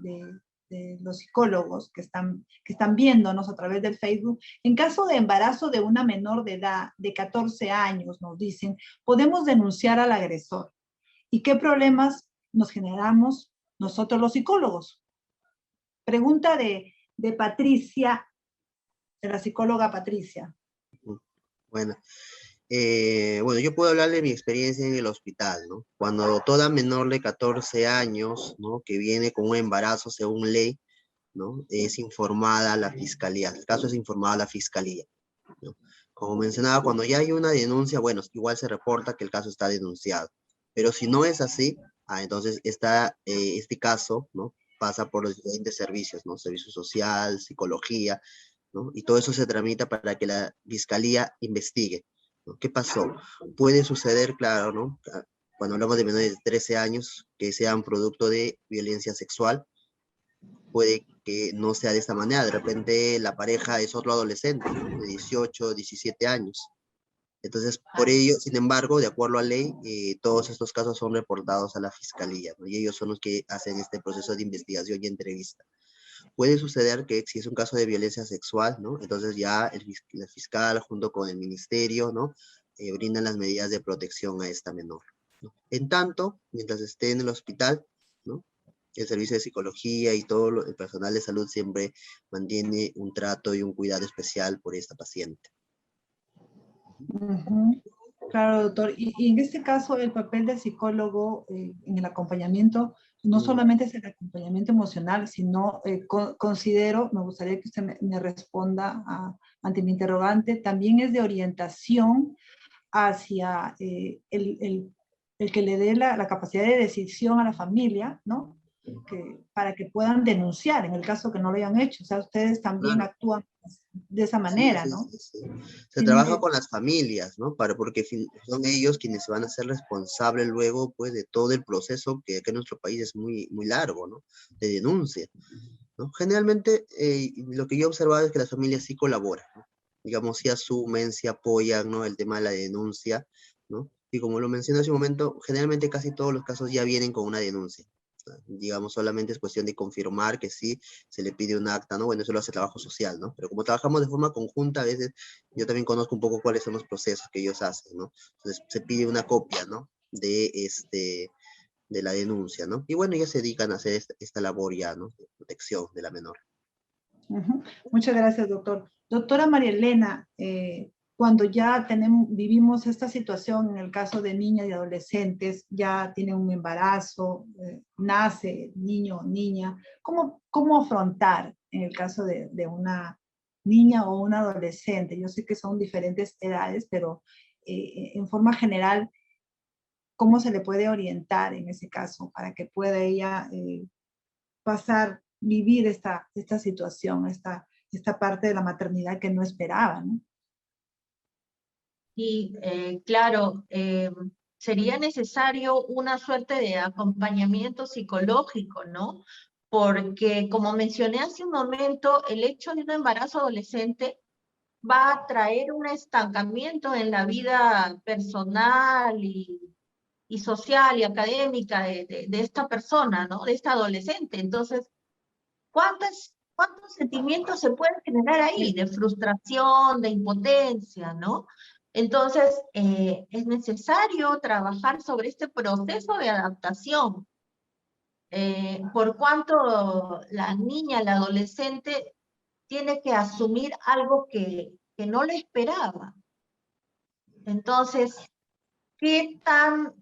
los psicólogos que están viéndonos a través del Facebook. En caso de embarazo de una menor de edad, de 14 años, nos dicen, podemos denunciar al agresor. ¿Y qué problemas nos generamos nosotros los psicólogos? Pregunta de Patricia, de la psicóloga Patricia. Bueno, yo puedo hablar de mi experiencia en el hospital, ¿no? Cuando toda menor de 14 años, ¿no? Que viene con un embarazo según ley, ¿no? Es informada a la fiscalía. El caso es informado a la fiscalía, ¿no? Como mencionaba, cuando ya hay una denuncia, bueno, igual se reporta que el caso está denunciado. Pero si no es así, entonces este caso, ¿no? Pasa por los diferentes servicios, ¿no? Servicio social, psicología, ¿no? Y todo eso se tramita para que la fiscalía investigue, ¿no? ¿Qué pasó? Puede suceder, claro, ¿no? Cuando hablamos de menores de 13 años, que sean producto de violencia sexual, puede que no sea de esta manera. De repente la pareja es otro adolescente, ¿no? De 18, 17 años. Entonces, por ello, sin embargo, de acuerdo a ley, todos estos casos son reportados a la fiscalía, ¿no? Y ellos son los que hacen este proceso de investigación y entrevista. Puede suceder que si es un caso de violencia sexual, ¿no? Entonces ya la fiscal junto con el ministerio, ¿no? Brindan las medidas de protección a esta menor, ¿no? En tanto, mientras esté en el hospital, ¿no? El servicio de psicología y todo el personal de salud siempre mantiene un trato y un cuidado especial por esta paciente. Claro, doctor. Y en este caso, el papel del psicólogo en el acompañamiento, no solamente es el acompañamiento emocional, sino considero, me gustaría que usted me responda ante mi interrogante, también es de orientación hacia el que le dé la capacidad de decisión a la familia, ¿no? Para que puedan denunciar en el caso que no lo hayan hecho. O sea, ustedes también actúan de esa manera, sí, ¿no? Sí. Se trabaja con las familias, ¿no? Porque son ellos quienes se van a ser responsables luego, pues, de todo el proceso que aquí en nuestro país es muy, muy largo, ¿no? De denuncia, ¿no? Generalmente, lo que yo he observado es que las familias sí colaboran, ¿no? Digamos, sí asumen, sí apoyan, ¿no? El tema de la denuncia, ¿no? Y como lo mencioné hace un momento, generalmente casi todos los casos ya vienen con una denuncia. Digamos, solamente es cuestión de confirmar que sí se le pide un acta, ¿no? Bueno, eso lo hace trabajo social, ¿no? Pero como trabajamos de forma conjunta, a veces yo también conozco un poco cuáles son los procesos que ellos hacen, ¿no? Entonces se pide una copia, ¿no? De la denuncia, ¿no? Y bueno, ellos se dedican a hacer esta labor ya, ¿no? De protección de la menor. Muchas gracias, doctor. Doctora María Elena, cuando ya vivimos esta situación en el caso de niñas y adolescentes, ya tienen un embarazo, nace niño o niña, ¿cómo afrontar en el caso de una niña o un adolescente? Yo sé que son diferentes edades, pero en forma general, cómo se le puede orientar en ese caso para que pueda ella vivir esta situación, esta parte de la maternidad que no esperaba, ¿no? Y claro, sería necesario una suerte de acompañamiento psicológico, ¿no? Porque como mencioné hace un momento, el hecho de un embarazo adolescente va a traer un estancamiento en la vida personal y social y académica de esta persona, ¿no? De esta adolescente. Entonces, ¿cuántos sentimientos se pueden generar ahí? De frustración, de impotencia, ¿no? Entonces, es necesario trabajar sobre este proceso de adaptación. Por cuanto la niña, la adolescente, tiene que asumir algo que no lo esperaba. Entonces, ¿qué tan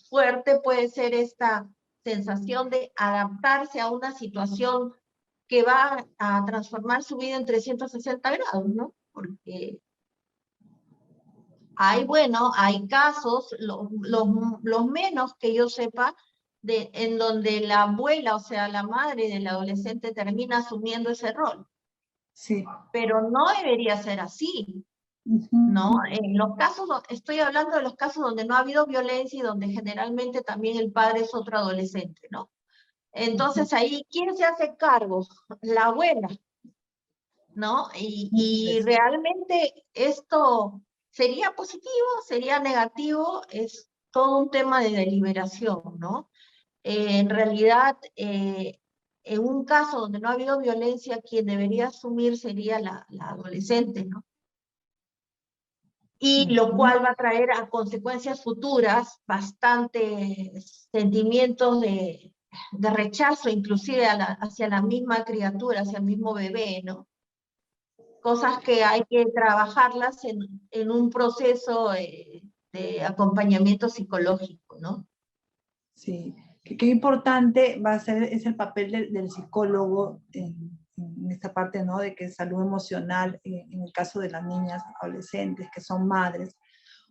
fuerte puede ser esta sensación de adaptarse a una situación que va a transformar su vida en 360 grados, ¿no? Porque hay casos, los menos que yo sepa, en donde la abuela, o sea, la madre del adolescente termina asumiendo ese rol. Sí. Pero no debería ser así, ¿no? En los casos, estoy hablando de los casos donde no ha habido violencia y donde generalmente también el padre es otro adolescente, ¿no? Entonces ahí, ¿quién se hace cargo? La abuela, ¿no? Y realmente esto sería positivo, sería negativo, es todo un tema de deliberación, ¿no? En realidad, en un caso donde no ha habido violencia, quien debería asumir sería la adolescente, ¿no? Y lo cual va a traer a consecuencias futuras bastantes sentimientos de rechazo, inclusive hacia la misma criatura, hacia el mismo bebé, ¿no? Cosas que hay que trabajarlas en un proceso de acompañamiento psicológico, ¿no? Sí, qué importante va a ser es el papel del psicólogo en esta parte, ¿no? De que salud emocional, en el caso de las niñas, adolescentes, que son madres,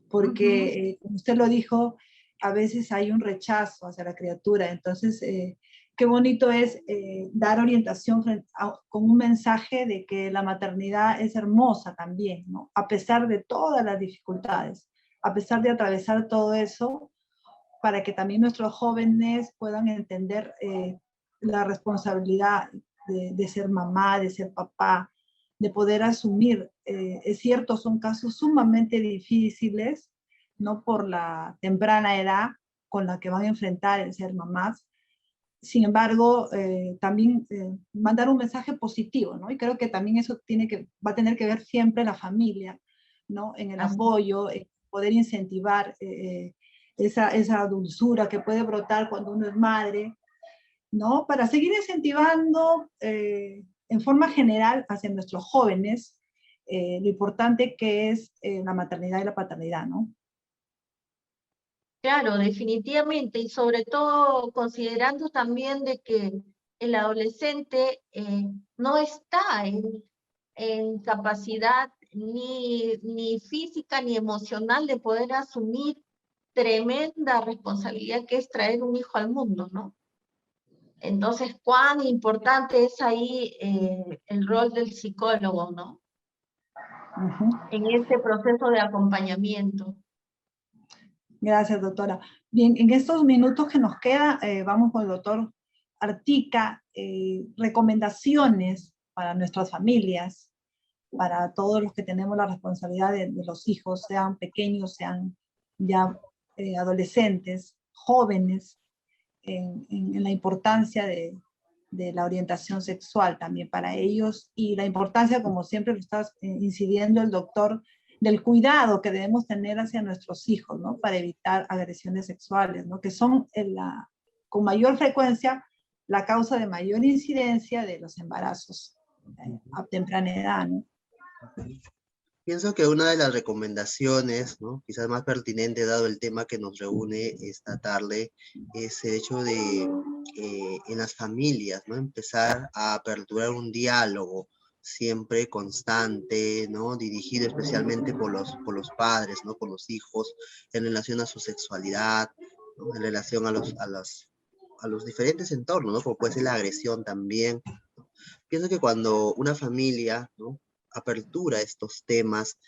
porque, como usted lo dijo, a veces hay un rechazo hacia la criatura, entonces, qué bonito es dar orientación con un mensaje de que la maternidad es hermosa también, ¿no? A pesar de todas las dificultades, a pesar de atravesar todo eso, para que también nuestros jóvenes puedan entender la responsabilidad de ser mamá, de ser papá, de poder asumir. Es cierto, son casos sumamente difíciles, no por la temprana edad con la que van a enfrentar el ser mamás. Sin embargo, también mandar un mensaje positivo, ¿no? Y creo que también eso va a tener que ver siempre la familia, ¿no? En el apoyo, en poder incentivar esa dulzura que puede brotar cuando uno es madre, ¿no? Para seguir incentivando en forma general hacia nuestros jóvenes lo importante que es la maternidad y la paternidad, ¿no? Claro, definitivamente, y sobre todo considerando también de que el adolescente no está en capacidad ni física ni emocional de poder asumir tremenda responsabilidad que es traer un hijo al mundo, ¿no? Entonces, cuán importante es ahí el rol del psicólogo, ¿no? En este proceso de acompañamiento. Gracias, doctora. Bien, en estos minutos que nos queda, vamos con el doctor Artica, recomendaciones para nuestras familias, para todos los que tenemos la responsabilidad de los hijos, sean pequeños, sean ya adolescentes, jóvenes, en la importancia de la orientación sexual también para ellos y la importancia, como siempre lo está incidiendo el doctor, del cuidado que debemos tener hacia nuestros hijos, ¿no? Para evitar agresiones sexuales, ¿no? Que son con mayor frecuencia la causa de mayor incidencia de los embarazos a temprana edad, ¿no? Pienso que una de las recomendaciones, ¿no? Quizás más pertinente dado el tema que nos reúne esta tarde, es el hecho de en las familias, ¿no? Empezar a aperturar un diálogo siempre constante, ¿no? Dirigido especialmente por los padres, ¿no? Por los hijos, en relación a su sexualidad, ¿no? En relación a los diferentes entornos, ¿no? Como puede ser la agresión también. Pienso que cuando una familia, ¿no? Apertura estos temas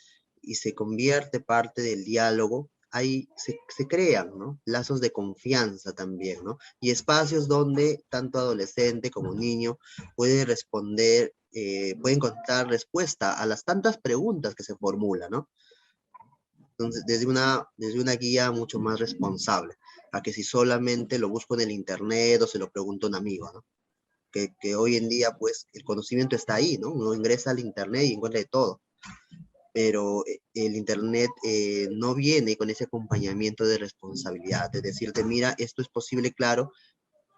y se convierte parte del diálogo, ahí se crean, ¿no? Lazos de confianza también, ¿no? Y espacios donde tanto adolescente como niño puede responder, puede encontrar respuesta a las tantas preguntas que se formulan, ¿no? Entonces, desde una guía mucho más responsable, a que si solamente lo busco en el internet o se lo pregunto a un amigo, ¿no? Que hoy en día, pues, el conocimiento está ahí, ¿no? Uno ingresa al internet y encuentra de todo, pero el internet no viene con ese acompañamiento de responsabilidad, de decirte, mira, esto es posible, claro,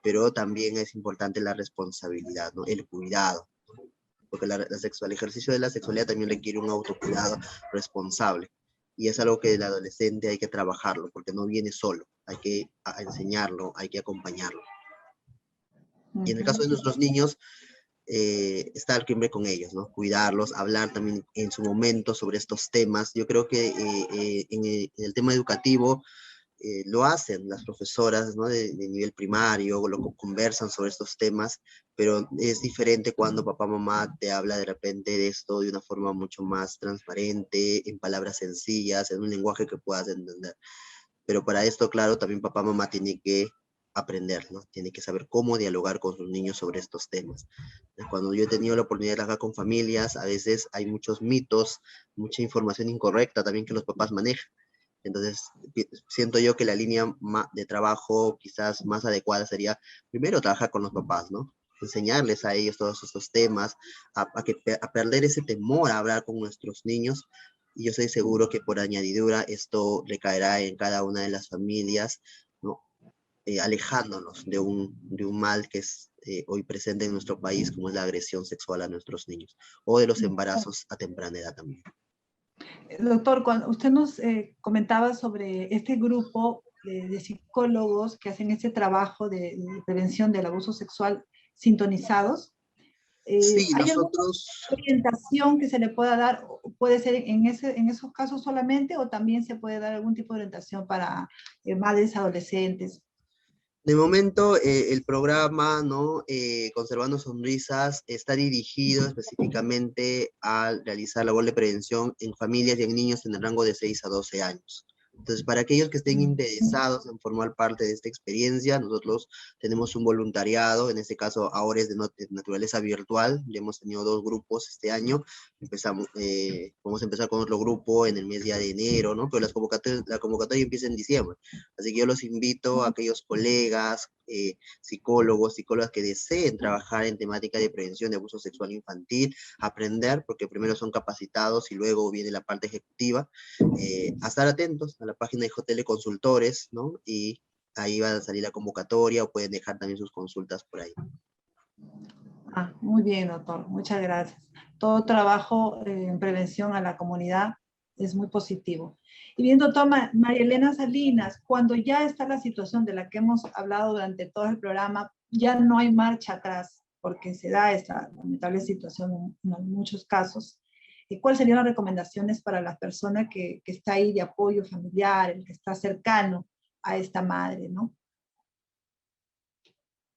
pero también es importante la responsabilidad, ¿no? El cuidado, porque el ejercicio de la sexualidad también requiere un autocuidado responsable. Y es algo que el adolescente hay que trabajarlo, porque no viene solo, hay que enseñarlo, hay que acompañarlo. Y en el caso de nuestros niños, estar siempre con ellos, ¿no? Cuidarlos, hablar también en su momento sobre estos temas. Yo creo que en el tema educativo lo hacen las profesoras, ¿no? De nivel primario, conversan sobre estos temas, pero es diferente cuando papá, mamá te habla de repente de esto de una forma mucho más transparente, en palabras sencillas, en un lenguaje que puedas entender. Pero para esto, claro, también papá, mamá tiene que aprender, ¿no? Tiene que saber cómo dialogar con sus niños sobre estos temas. Cuando yo he tenido la oportunidad de trabajar con familias, a veces hay muchos mitos, mucha información incorrecta también que los papás manejan. Entonces, siento yo que la línea de trabajo quizás más adecuada sería primero trabajar con los papás, ¿no? Enseñarles a ellos todos estos temas, a perder ese temor a hablar con nuestros niños. Y yo estoy seguro que por añadidura esto recaerá en cada una de las familias, ¿no? Alejándonos de un mal que es hoy presente en nuestro país, como es la agresión sexual a nuestros niños, o de los embarazos a temprana edad también. Doctor, cuando usted nos comentaba sobre este grupo de psicólogos que hacen este trabajo de prevención del abuso sexual sintonizados, Sí, ¿hay alguna nosotros... orientación que se le pueda dar? ¿Puede ser en esos casos solamente o también se puede dar algún tipo de orientación para madres adolescentes? De momento, el programa, ¿no? Conservando Sonrisas está dirigido específicamente a realizar labor de prevención en familias y en niños en el rango de 6 a 12 años. Entonces, para aquellos que estén interesados en formar parte de esta experiencia, nosotros tenemos un voluntariado, en este caso ahora es de naturaleza virtual, ya hemos tenido 2 grupos este año, vamos a empezar con otro grupo en el mes ya de enero, ¿no? Pero la convocatoria empieza en diciembre, así que yo los invito a aquellos colegas, psicólogos, psicólogas que deseen trabajar en temática de prevención de abuso sexual infantil, aprender, porque primero son capacitados y luego viene la parte ejecutiva, a estar atentos a la página de JL Consultores, ¿no? Y ahí va a salir la convocatoria o pueden dejar también sus consultas por ahí. Ah, muy bien, doctor. Muchas gracias. Todo trabajo en prevención a la comunidad es muy positivo. Y bien, doctora María Elena Salinas, cuando ya está la situación de la que hemos hablado durante todo el programa, ya no hay marcha atrás, porque se da esta lamentable situación en muchos casos. ¿Cuáles serían las recomendaciones para la persona que está ahí de apoyo familiar, el que está cercano a esta madre, ¿no?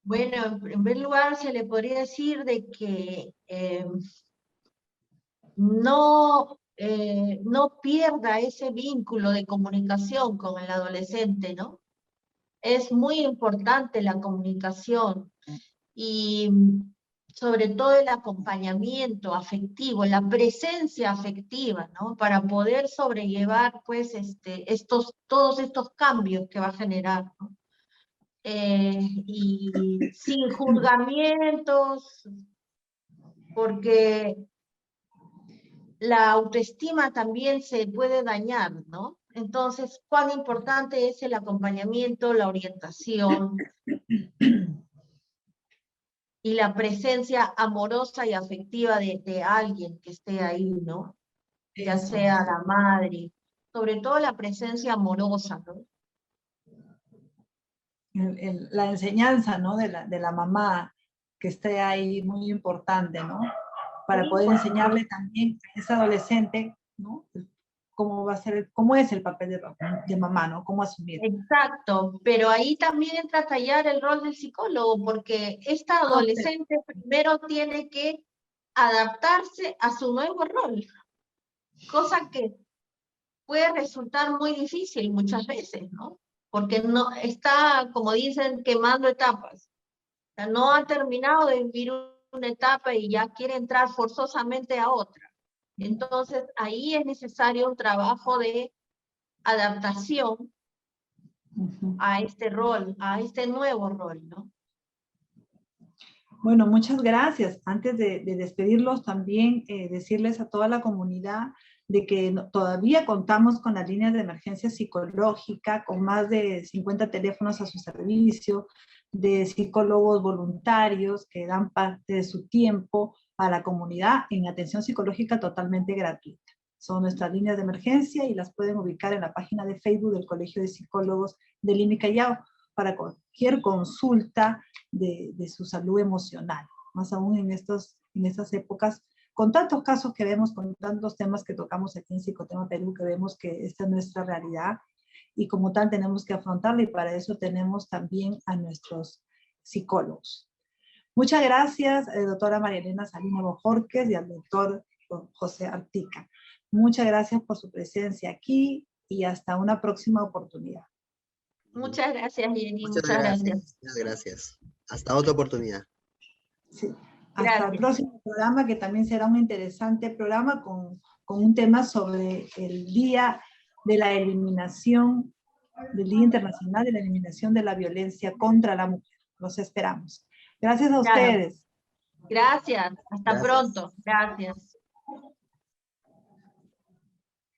Bueno, en primer lugar se le podría decir de que no pierda ese vínculo de comunicación con el adolescente, ¿no? Es muy importante la comunicación y sobre todo el acompañamiento afectivo, la presencia afectiva, ¿no? Para poder sobrellevar, pues, todos estos cambios que va a generar, ¿no? Y sin juzgamientos, porque la autoestima también se puede dañar, ¿no? Entonces, cuán importante es el acompañamiento, la orientación y la presencia amorosa y afectiva de alguien que esté ahí, ¿no? Ya Eso. sea la madre, sobre todo la presencia amorosa, ¿no? La enseñanza, ¿no? De la mamá que esté ahí, muy importante, ¿no? para Sí, poder por enseñarle también a ese adolescente, ¿no? Cómo va a ser, cómo es el papel de mamá, ¿no? Cómo asumir. Exacto, pero ahí también entra a tallar el rol del psicólogo, porque esta adolescente primero tiene que adaptarse a su nuevo rol, cosa que puede resultar muy difícil muchas veces, ¿no? Porque no está, como dicen, quemando etapas. O sea, no ha terminado de vivir una etapa y ya quiere entrar forzosamente a otra. Entonces, ahí es necesario un trabajo de adaptación a este rol, a este nuevo rol, ¿no? Bueno, muchas gracias. Antes de despedirlos, también decirles a toda la comunidad de que todavía contamos con las líneas de emergencia psicológica, con más de 50 teléfonos a su servicio, de psicólogos voluntarios que dan parte de su tiempo a la comunidad en atención psicológica totalmente gratuita. Son nuestras líneas de emergencia y las pueden ubicar en la página de Facebook del Colegio de Psicólogos de Lima y Callao para cualquier consulta de su salud emocional, más aún en estas épocas, con tantos casos que vemos, con tantos temas que tocamos aquí en Psicotema Perú, que vemos que esta es nuestra realidad y como tal tenemos que afrontarla y para eso tenemos también a nuestros psicólogos. Muchas gracias, doctora María Elena Salinas Bojorquez y al doctor José Artica. Muchas gracias por su presencia aquí y hasta una próxima oportunidad. Muchas gracias, Jenny. Muchas Muchas gracias. gracias. Muchas gracias. Hasta otra oportunidad. Sí. Hasta Gracias. el próximo programa, que también será un interesante programa con un tema sobre el Día de la Eliminación, del Día Internacional de la Eliminación de la Violencia contra la Mujer. Los esperamos. Gracias a Claro. ustedes. Gracias. Hasta Gracias. pronto. Gracias.